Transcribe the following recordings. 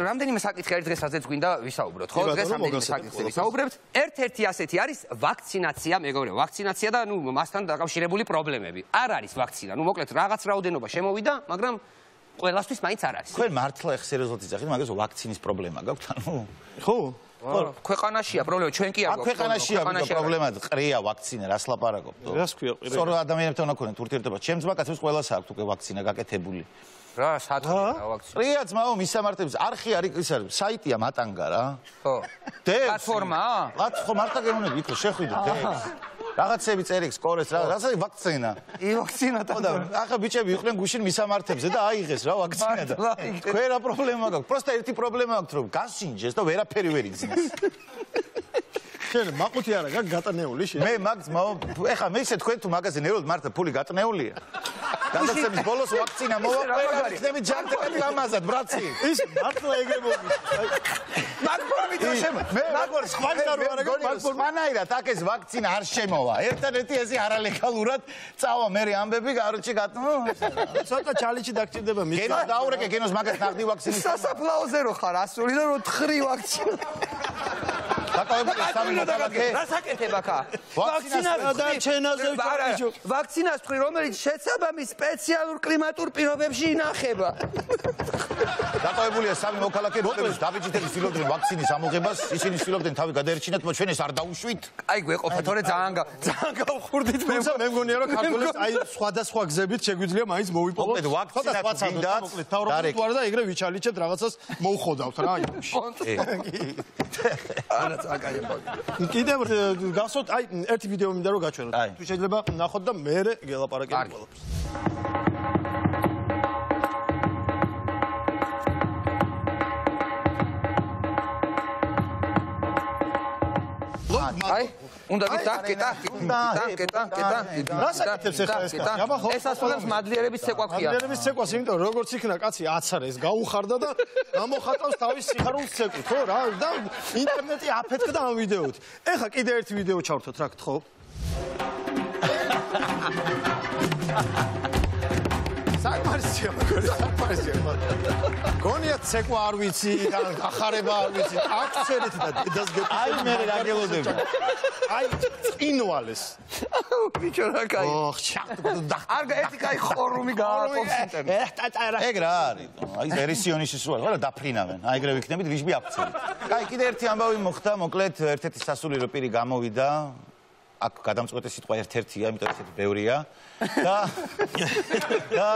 რამდენიმე საკითხი არის დღესაც გვინდა ვისაუბროთ, ხო? დღეს რამდენიმე საკითხი ვისაუბრებთ. ერთ-ერთი ასეთი არის ვაქცინაცია, მეგობრებო, ვაქცინაცია და ნუ მასთან დაკავშირებული პრობლემები. არ არის ვაქცინა, ნუ მოკლედ რაღაც რაოდენობა შემოვიდა, მაგრამ ყველასთვის მაინც არ არის. თქვენ მართლა ხ სერიოზულად იცახით, მაგას ვაქცინის პრობლემა გაქვთ, ანუ? ხო? ქვეყანაშია პრობლემა, ჩვენ კი არ გვაქვს. ქვეყანაშია პრობლემა, ყრია ვაქცინა, რას ლაპარაკობთ? რას ქვია ყრია? სწორ ადამიანებთან უნდა ქონოთ ურთიერთობა. ჩემს ბაკაცებს ყველას აქვს უკვე ვაქცინა გაკეთებული. რა, სათქია ვაქცინა. ყრია ძმაო, მისამართებს, არხი არის ის არის, საიტია მატანგა რა. ხო. პლატფორმაა? ხო, მარტო გეუბნები, იქ შეხვიდეთ. რაღაცები წერიქს კორეს რა, რასაც ვაქცინა. ვაქცინა და ახლა ბიჭები იყვნენ გუშინ მისამართებზე და აიღეს რა ვაქცინა და. თქვენ რა პრობლემა გაქვთ? პროსტა ერთი პრობლემა გაქვთ, რომ გასინჯეს და ვერაფერი ვერ იგზნეს. შენ მაყუთი არა გაქვს გატნეული შენ? მე მაგ ძმაო, ეხლა მე ისე თქვენ თუ მაგაზე ნერვოთ მართლა ფული გატნეულია. გადაცემის ბოლოს ვაქცინა მოვა, იქნები ჯანმრთელად ლამაზად, ბრაცი. ის მართლა ეგრე მოგის. მაგ მე როგორ სხვანაირად აქ ეს ვაქცინა არ შემოვა. ერთადერთი ესე არალეგალურად წავა მე ამბები გარჩი ცოტა ჩალიჩი დაგჭირდება მის. გენოს დაურეკე, გენოს მაგას ნახდი ვაქცინის. სასაფლაოზე რო ხარ ასული და რო თხრი ვაქცინა. დაკავებული სამი მოტალაკე. რა საკეთებ აქა? ვაქცინას და ჩენაზე ვიჭო. ვაქცინას თქვი, რომელიც შეცაბამის სპეციალურ კლიმატურ პირობებში ინახება. დაკავებულია სამი მოქალაქე, რომლებიც დაბეჭდებით ცდილობდნენ ვაქცინის ამოღებას, ისინი ცდილობდნენ თავი გადაერჩინათ, ჩვენ ეს არ დაუშვით. აი გვეყოფა, თორე ძალიან გავხურდით მე. მე მგონია რომ ქართულებს აი სხვადასხვა გზებით შეგვიძლია მაინც მოვიპოვოთ. მოკლედ ვაქცინა გინდათ, თავრობთ ვარ და ეგრე ვიჩალიჩეთ რაღაცას მოვხოდავთ რა აიში. არა წაკაიებო. კიდევ გასვოთ აი ერთი ვიდეო მინდა რომ გაჩვენოთ. თუ შეიძლება ნახოთ და მე გელაპარაკებთ ყველაფერს. აი, უნდა გიტაკეტა. რა საკეთებს ახლა ეს? ეს ასრულებს მადლიერების ცეკვა ქვია. მადლიერების ცეკვას, იმიტომ რომ როგორც იქნა კაცი აცარეს, გაუხარდა და გამოხატავს თავის სიხარულს ცეკვით, ხო რა? და ინტერნეტი აფეთქდა ამ ვიდეოთ. ეხლა კიდე ერთი ვიდეო ჩავრთოთ, რა გთხოვ? საკმარისია, საკმარისია. გონია ცეკვა არ ვიცი, და გახარება არ ვიცი. აქცერით და დედას გეტყვი. აი მე რა გელოდები. აი წინვალეს. ბიჭო რა კაი. ოხ, არ ერთი კაი ხორუმი გააყოფს ინტერნეტ. ეგ რა არის? აი ვერსიონის ის რა დაფრინავენ. აი ეგრე ვიქნებით ვიჟბი აფცელი. აი კიდე ერთი ამბავი მოხდა, მოკლედ ერთ-ერთი სასულიერო პირი გამოვიდა. აქ გადამწყვეტი სიტყვა ერთ-ერთია, იმიტომ ესეთი ბევრია. და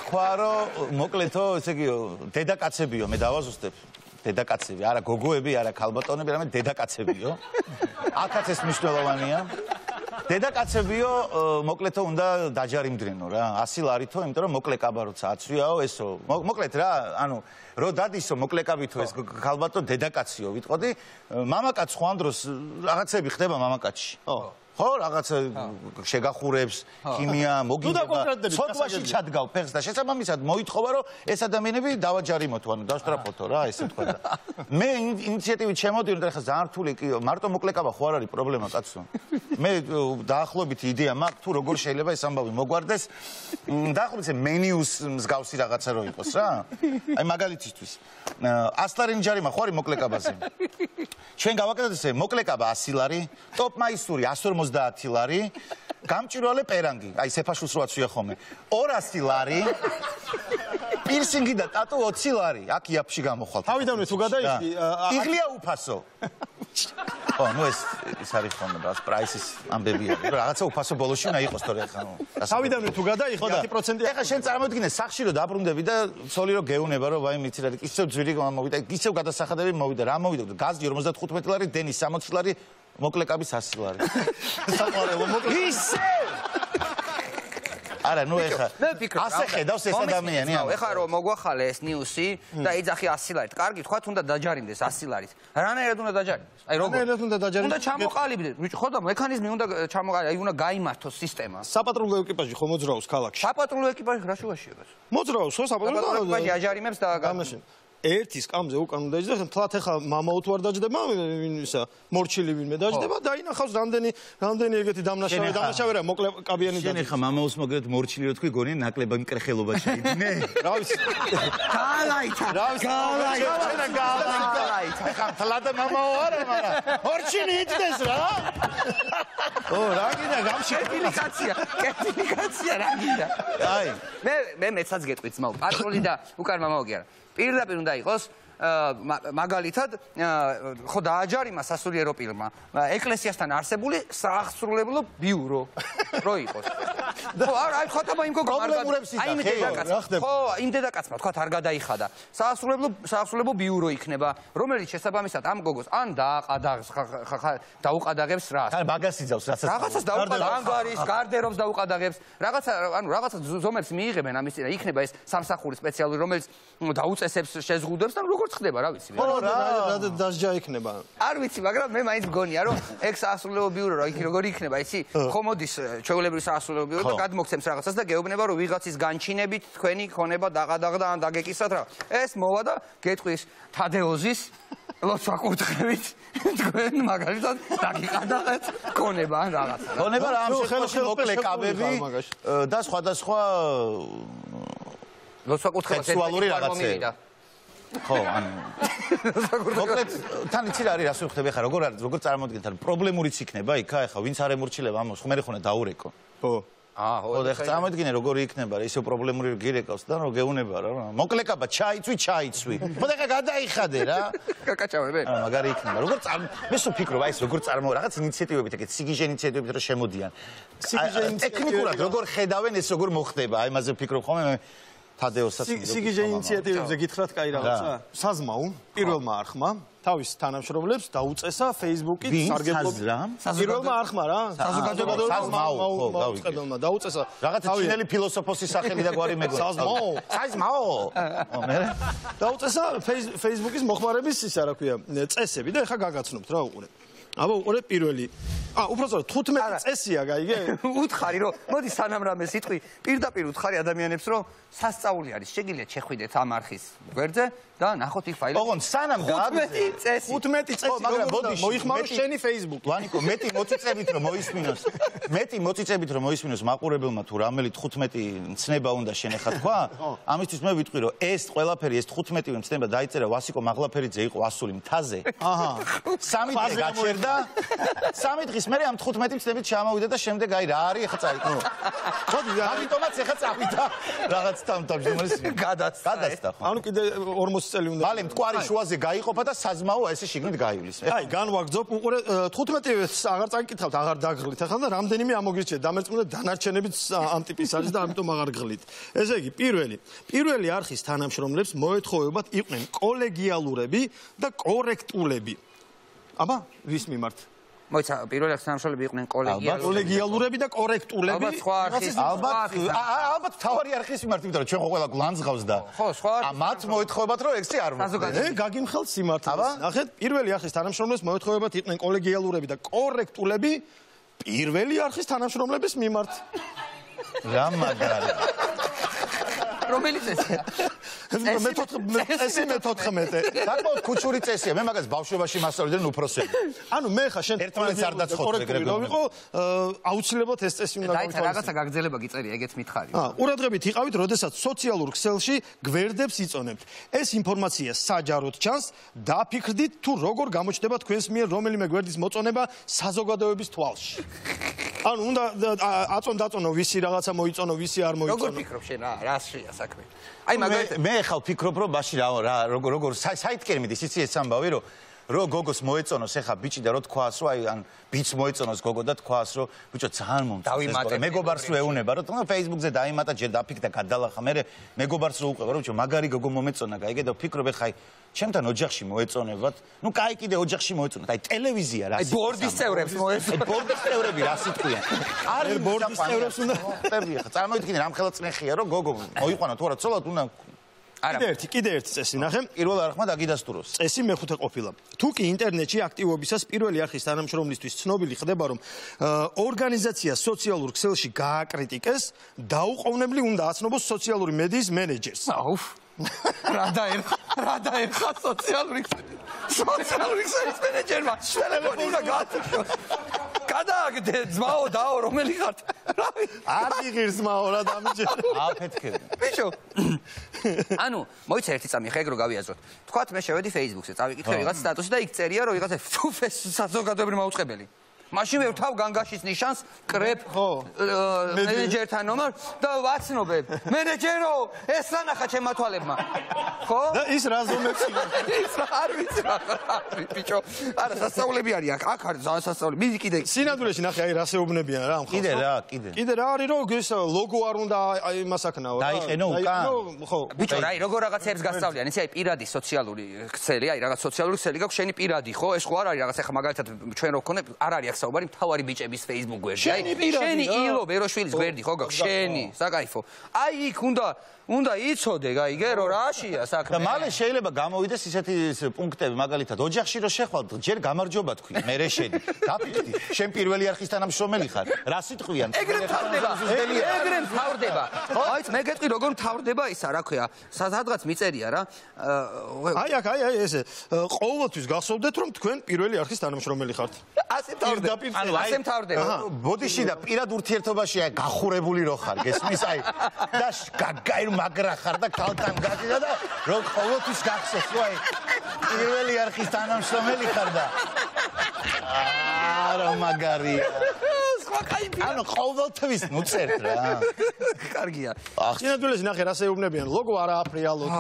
თქვა რომ მოკლედო, ესე იგი დედაკაცებიო, მე დავაზუსტებ. დედაკაცები, არა გოგოები, არა ქალბატონები, არამედ დედაკაცებიო. აქაც ეს მნიშვნელოვანია. დედაკაცებიო, მოკლედო უნდა დაჯარიმდრენო რა. 100 ლარითო, იმიტომ რომ მოკლეკაბა როცა აცვიაო, ესო. მოკლედ რა, ანუ რო დადისო მოკლეკაბითო ეს ქალბატონ დედაკაციო ვიტყოდი, მამაკაც ხო ამ დროს რაღაცები ხდება მამაკაცში. ხო, რაღაცა შეგახურებს, ქიმია, მოგინება, ცოტვაში ჩადგავ ფეხს და შესაბამისად მოითხოვა რომ ეს ადამიანები დავაჯარიმოთო, ანუ დავსტრაფოთო რა, ესე თქვა და მე ინიციატივით შემოდიოდი და ხა ძალიან რთული კი, მარტო მოკლეკაბა ხო არ არის პრობლემა კაცო. მე დაახლოებით იდეა მაქვს თუ როგორ შეიძლება ეს ამბავი მოგვარდეს. დაახლოებით მენიუს მსგავსი რაღაცა რო იყოს რა. აი მაგალითისთვის 100 ლარი ჯარიმა ხო არის მოკლეკაბაზე. ჩვენ გავაკეთეთ ესე, მოკლეკაბა 100 ლარი, ტოპ მაისური 150 ლარი, გამჭვირვალე პერანგი, აი სეფაშულს რო აცვია ხოლმე, 200 ლარი, პირსინგი და ტატუ 20 ლარი, აქ იაფში გამოხვალ. თავიდანვე თუ გადაიხდი, იღლია უფასო. ხო, ნუ ეს არის ხოლმე რა, პრაისის ამბებია, რაღაცა უფასო ბოლოში უნდა იყოს თორე ახლა. თავიდანვე თუ გადაიხდი 10%. ეხლა შენ წარმოიდგინე სახში რო დაბრუნდები და ცოლი რო გეუნება რომ ვაი მიცი რა, ისევ ძვირი მოვიდა, ისევ გადასახადები მოვიდა, რა მოვიდა, გაზი 55 ლარი, დენი 60 ლარი, მოკლეკაბის 100 ლარი. საყვარელო მოკლე. ისე არა, ნუ ეხლა ასე ხედავს ეს ადამიანი. ეხლა რომ მოგვახალე ეს ნიუსი და იძახი 100 ლარით. კარგი, თქვათ უნდა დაჯარიმდეს 100 ლარით. რანაირად უნდა დაჯარიმდეს? აი როგორ? რანაირად უნდა დაჯარიმდეს? უნდა ჩამოყალიბდეს. ბიჭო, ხო და მექანიზმი უნდა ჩამოყალიბდეს, აი უნდა გაიმართოს სისტემა. საპატრულო ეკიპაჟი ხო მოძრაობს ქალაქში. საპატრულო ეკიპაჟი რა შუაშია? მოძრაობს ხო საპატრულო ეკიპაჟი აჯარიმებს და გამაშინ. ერთის კამზე უკან უნდა იჯდეს, თლათ ახლა მამაო თუ არ დაჯდება, ისა მორჩილი ვინმე დაჯდება, დაინახავს რამდენი ეგეთი დამნაშავე რა, მოკლე კაბიანი შენ ახლა მამაოს მოგეთ მორჩილი რო თქვი გონი ნაკლება მკრეხელობა შეიძინე. რა ვიცი. გაალაითა. ახლა თლათ მამაო არა, მაგრამ მორჩილი იჯდეს რა. ო, რა გინდა კეთილიკაცია რა გინდა. აი, მე მეცაც გეტყვით ძმაო, პატრული და უკან მამაო კი არა. პირდაპირ უნდა იყოს მაგალითად ხო დააჯარიმა სასულიერო პირმა ეკლესიასთან არსებული საახსრულებლო ბიურო რო იყოს. ხო არა აი ხოთაბა იმ გოგო იმ დედაკაცმა თქვა არ გადაიხადა. საახსრულებლო ბიურო იქნება, რომელიც შესაბამისად ამ გოგოს ან დაუყადაღებს რას. ან მაგას იძავს რაღაცას დაუყადაღებს, ანგარის, გარდერობს დაუყადაღებს. რაღაცა ზომებს მიიღებენ ამის წინ იქნება ეს სამსახური სპეციალური რომელიც დაუწესებს შეზღუდებს და როგორც ხდება რა ვიცი. რა დასჯა იქნება. არ ვიცი, მაგრამ მე მაინც მგონია რომ ეგ საასრულებო ბიურო რა იქ როგორი იქნება, იცი? ხო მოდის ჩვეულებრივი საასრულებო ბიურო და გადმოგცემს რაღაცას და გეუბნება რომ ვიღაცის განჩინებით თქვენი ქონება დაღადაღდა ან დაგეკისრათ რა. ეს მოვა და გეტყვის თადეოზის ლოცვა კურთხევით თქვენ მაგალითად დაგიყადაღეთ ქონება ან რაღაცა. ქონება რა ამ შემთხვევაში მოკლე კაბები და სხვადასხვა ლოცვა კურთხევა სექსუალური რაღაცა. ხო, ანუ მოკლედ თან იცი რა არის რას ვიხდები ახლა როგორ წარმოადგენთ ან პრობლემურიც იქნება იქა ახლა ვინც არ ემორჩილება ამას ხომ მე ხონა დაურეკო. ხო. ხო და ახლა წარმოადგინე როგორი იქნება რა ისე პრობლემური გირეკავს და რომ გეუნება რა მოკლე კაბა ჩაიცვი. ხო და ახლა გადაიხადე რა. კაკაჭავები. მაგარი იქნება. როგორ მე სულ ფიქრობ აი ეს როგორ წარმოა რაღაც ინიციატივებით ეგეთ სიგიჟე ინიციატივებით რომ შემოდიან. ტექნიკურად როგორ ხედავენ ეს როგორ მოხდება აი მასზე ფიქრობ ხოლმე მე თადეოსაც სიგიჟე ინიციატივებზე გითხრათ კაი რაღაცა. საზმაო პირველმა არხმა თავის თანამშრომლებს დაუწესა Facebook-ით სარგებლობის პირველმა არხმა რა საზოგადოებრივმა დაუწესა რაღაცა ჩინელი ფილოსოფოსის სახელი და გვარი მეგონა საზმაო დაუწესა Facebook-ის მოხმარების ისა რა ქვია წესები და ეხა გაგაცნობთ რა უყურეთ. აბა უყურეთ პირველი უბრალოდ 15 წესია გაიგე? უთხარი რომ მოდი სანამ რამე სიტყვი პირდაპირ უთხარი ადამიანებს რომ სასწაული არის შეგიძლიათ შეხვიდეთ ამ არხის გვერდზე და ნახოთ იქ ფაილები. ოღონდ სანამ 15 წესი მაგრამ მოდი მოიხმარო შენი Facebook. ვანიკო მეტი მოწიწებით რომ მოისმინოს მაყურებელმა თუ რამელი 15 მცნება უნდა შენახა თქვა ამისთვის მე ვიტყვი რომ ეს ყველაფერი ეს 15 მცნება დაიწერა ვასიკო მაღლაფერიძე იყო ასული მთაზე. აჰა 3 დღე გაჩერდა 3 დღის მერე ამ 15 მცნებით ჩამოვიდა და შემდეგ აი რა არის ახლა წაიკო. ხოდი ამიტომაც ახლა წავიდა რაღაც თამთამში გადასცა ხო. ანუ კიდე 40 წელი უნდა. მალე მტკვარი შუაზე გაიყოფა და საზმაო ესე შიგნით გაივლის. აი განვაგრძობ უყურე 15-ს აღარ წაკითხავთ აღარ დაგღლით ახლა და რამდენიმე ამოგირჩიეთ დამერწმუნდა დანარჩენებიც ამ ტიპის არის და ამიტომ აღარ გღლით. ესე იგი პირველი არხის თანამშრომლებს მოეთხოვებათ იყვნენ კოლეგიალურები და კორექტულები. აბა ვის მიმართ? მოიცა პირველი არხის თანამშრომლები იყვნენ კოლეგიალურები და კორექტულები. ალბათ სხვა არხის ალბათ თავარი არხის მიმართ, იმიტომ რომ ჩვენ ხო ყველა გლანძღავს და ხო სხვა მათ მოეთხოვებათ რომ ექსი არ მოხდეს. გაგიმხელთ სიმართლეს. ნახეთ, პირველი არხის თანამშრომლებს მოეთხოვებათ იყვნენ კოლეგიალურები და კორექტულები პირველი არხის თანამშრომლების მიმართ. რა მაგარი. რომელი წესია? წესი მე-14. საკმაოდ ქუჩური წესია. მე მაგას ბავშვობაში მასწავლდნენ უფროსები. ანუ მე ხა შენ ერთმანეთს არ დაცხოთ ეგრევე. ვიყო აუცილებლად ეს წესი უნდა გავიწყო. რაღაცა გაგრძელება გიწერია, ეგეც მითხარი. ყურადღებით იყავით, როდესაც სოციალურ ქსელში გვერდებს იწონებთ. ეს ინფორმაცია საჯაროდ ჩანს, დაფიქრდით თუ როგორ გამოჩნდება თქვენს მიერ რომელიმე გვერდის მოწონება საზოგადოების თვალში. ანუ უნდა აწონ-დაწონო ვისი რაღაცა მოიწონო, ვისი არ მოიწონო. როგორ ფიქრობ შენ რა შეა საქმე? აი მაგალითად მე ხალ ფიქრობ რომ მაშინ რა როგორ საითკენ მიდის იცი ეს ამბავი რომ გოგოს მოეწონოს ეხა ბიჭი და რო თქვას რომ აი ან ბიჭს მოეწონოს გოგო და თქვას რომ ბიჭო ძალიან მომწონს მეგობარს რო ეუნება რომ Facebook-ზე დაიმატა ჯერ დაფიქრდა გადალახა მე მეგობარს რო უყვება რომ ბიჭო მაგარი გოგო მომეწონა გაიგე და ფიქრობ ეხა აი ჩემთან ოჯახში მოეწონებათ ნუ კაი კიდე ოჯახში მოეწონათ აი ტელევიზია რა აი ბორდის წევრებს მოეწონათ ბორდის წევრები რა სიტყვიან არის ბორდის წევრებს უნდა ხტები ხა წარმოიდგინე რამხელა წნეხია რომ გოგო მოიყვანა თუ არა ცოლად უნდა კიდე ერთი წესი ნახე. პირველ არხმა დაგიდასტუროს. წესი მეხუთე ყოფილა. თუ კი ინტერნეტში აქტივობისას პირველი არხის თანამშრომლისთვის ცნობილი ხდება, რომ ორგანიზაცია სოციალურ ქსელში გააკრიტიკეს, დაუყოვნებლივ უნდა აცნობოს სოციალური მედიის მენეჯერს. რა დაერხა სოციალური ქსელის მენეჯერმა ტელეფონი უნდა გაათიშოს. გადააგდე ძმაო დაო რომელი ხართ? არ იღირს ძმაო რა დამიჯერე. აფეთქე. ბიჭო. ანუ მოიცა ერთი წამი ხე ეგ რო გავიაზროთ. თქვათ მე შევედი Facebook-ზე, წავიკითხე ვიღაც სტატუსი და იქ წერია რომ ვიღაცა ფუფეს საზოგადოებრივი მაუწყებელი. მაშინ მე ვთავ განგაშის ნიშანს, კრებ მენეჯერთან ნომერ და ვაცნობებ. მენეჯერო, ეს რა ნახა ჩემმა თვალებმა. ხო? და ის რაზომებს იღებს. ის არ ვიცი რა. ბიჭო, არა სასწაულები არის აქ არის ძალიან სასწაულები. მიდი კიდე. სინამდვილეში ნახე აი რასეუბნებიან რა მხოლოდ. კიდე რა არის რომ ეს ლოგო არ უნდა აი იმას აკნაო. დაიყენო უკან. ხო. ბიჭო, რა როგორ რაღაცებს გასწავლიან, იცი აი პირადი სოციალური ქსელი, აი რაღაც სოციალური ქსელი გაქვს შენი პირადი, ხო? ეს ხო არ არის რაღაც ახლა მაგალითად ჩვენ რო გქონდეთ, არ არის საუბარი მთავარი ბიჭების Facebook გვერდი. აი შენი ილო ბეროშვილის გვერდი ხო გაქვს შენი საკაიფო. აი იქ უნდა იცოდე გაიგე რომ რაშია საქმე. და მალე შეიძლება გამოვიდეს ისეთი პუნქტები მაგალითად ოჯახში რო შეხვალ ჯერ გამარჯობა თქვი მე რე შედი დაფიქრდი შენ პირველი არხის თანამშრომელი ხარ რა სიტყვიან ეგრე მთავრდება აი მე გეტყვი როგორ მთავრდება ისა რა ქვია სადღაც მიწერია რა აი ესე ყოველთვის გახსოვდეთ რომ თქვენ პირველი არხის თანამშრომელი ხართ ასე მთავრდება ბოდიში და პირად ურთიერთობაში აი გახურებული რო ხარ გესმის აი და გაგაირ მაგრა ხარ და ქალთან გაჭირა და რომ ყოველთვის გახსოვს რომ აი პირველი არხის თანამშრომელი ხარ და არა მაგარია სხვა кайფია ანუ ყოველთვის ნუწერთ რა კარგია სინამდვილეში ნახე რა შეუბნებიან ლოგო არა აფრიალოთ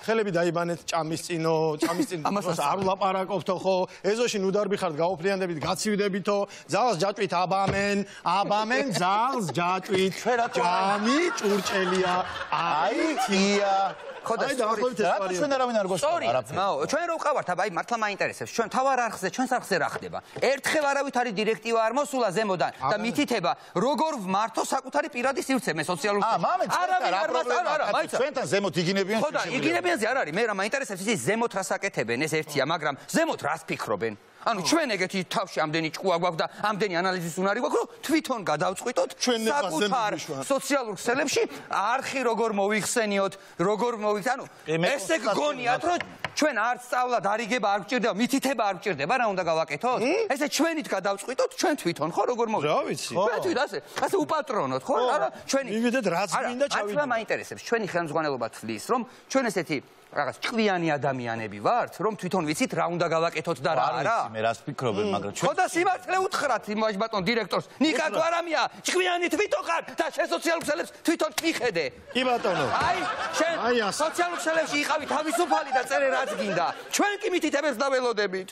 ხელები დაიბანეთ ჭამის წინ არ ვლაპარაკობთო ხო ეზოში ნუ დარბიხართ გაუფრიანდებით გაცივდებითო ძალს ჯაჭვით აბამენ ძალს ჯაჭვით ჭამი ჭურჭელია აი თია ხოდა რა ჩვენ არავინ არ გოსწორა არაფერი ჩვენ რო ვყავართ აბა აი მართლა მაინტერესებს ჩვენ თავარ არხზე ჩვენს არხზე რა ხდება ერთხელ არავითარი დირექტივა არ მოსულა ზემოდან და მითითება როგორ ვმართო საკუთარი პირადი სივრცე მე სოციალურ არავინ არ პრობლემა ჩვენთან ზემოთ იგინებიან ხოდა იგინებიანზე არ არის მე რა მაინტერესებს ის ზემოთ რას აკეთებენ ეს ერთია მაგრამ ზემოთ რას ფიქრობენ ანუ ჩვენ ეგეთი თავში ამდენი ჭკუა გვაქვს და ამდენი ანალიზის უნარი გვაქვს რომ თვითონ გადავწყვიტოთ საკუთარ სოციალურ ქსელებში არხი როგორ მოიხსენიოთ როგორ ანუ ესე გგონიათ რომ ჩვენ არც სწავლა დარიგება არ გვჭირდება მითითება არ გვჭირდება რა უნდა გავაკეთოთ ესე ჩვენით გადავწყვიტოთ ჩვენ თვითონ ხო როგორ მოვიდა რა ვიცი თვით ასე უპატრონოთ ხო არა ჩვენი მივიდეთ რაც მინდა ჩავიდეთ რა მაინტერესებს ჩვენი ხელმძღვანელობა თვლის რომ ჩვენ ესეთი რაღაც ჭკვიანი ადამიანები ვართ რომ თვითონ ვიცით რა უნდა გავაკეთოთ და რა არა მე რას ფიქრობენ მაგრამ ჩვენ ხოდა სიმართლე უთხრათ იმ ბატონ დირექტორს ნიკა თუ არამია ჭკვიანი თვითონ ხარ და შენ სოციალურ ქსელებს თვითონ მიხედე კი ბატონო აი შენ სოციალურ ქსელებში იყავი თავისუფალი და წერე რაც გინდა ჩვენ კი მითითებებს დაველოდებით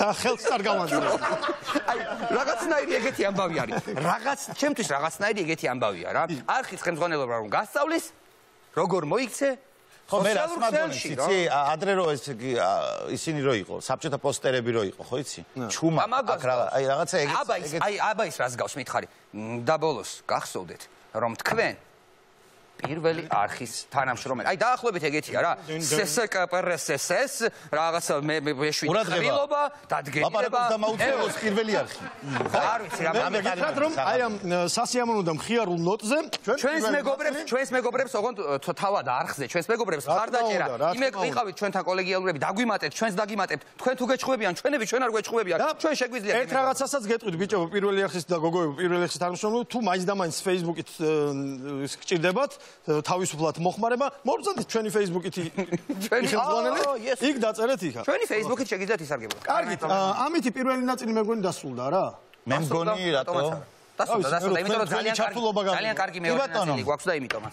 და ხელს არ გავანძრე აი რაღაცნაირი ეგეთი ამბავი არის რაღაც ჩემთვის რაღაცნაირი ეგეთი ამბავია რა არხის ხელმძღვანელობა რომ გასწავლის როგორ მოიქცე ხო მე რას მაგონი იცი ადრე რო ეს ისინი რო იყო საბჭოთა პოსტერები რო იყო ხო იცი ჩუმა აქ რა აი რაღაცა ეგეთი აბა ის რას გავს მითხარი და ბოლოს გახსოვდეთ რომ თქვენ პირველი არხის თანამშრომელი. აი დაახლოებით ეგეთია რა. SSKPRSS რაღაცა მე შვიდხილობა, დადგენილება. ლაპარაკობს და მაუწყებს პირველი არხი. არ ვიცი რა მეგებრად რომ აი ამ სასიამოვნო და მხიარულ ნოტზე ჩვენს მეგობრებს ოღონდ თავად არხზე ჩვენს მეგობრებს ხარდაჭერა. იმე ვიყავით ჩვენთან კოლეგიალურები, დაგვიმატებთ, ჩვენს დაგიმატებთ. თქვენ თუ გეჩხუბებიან, ჩვენები ჩვენ არ გვეჩხუბებიან. ჩვენ შეგვიძლია ერთ რაღაცასაც გეტყვით ბიჭო, პირველი არხის და გოგოები პირველი არხის თანამშრომელი თუ მაინც და მაინც Facebook-ით გჭირდებათ თავისუფლად მოხმარება, მოგწოდეთ ჩვენი Facebook-ით ჩვენი ხელმძღვანელი, იქ დაწერეთ იქა. ჩვენი Facebook-ით შეგიძლიათ ისარგებლოთ. კარგით, ამითი პირველი ნაწილი მე მგონი დასრულდა რა. მე მგონი რატო? დასრულდა, იმიტომ რომ ძალიან კარგი მეორე ნაწილი გვაქვს და იმიტომაც.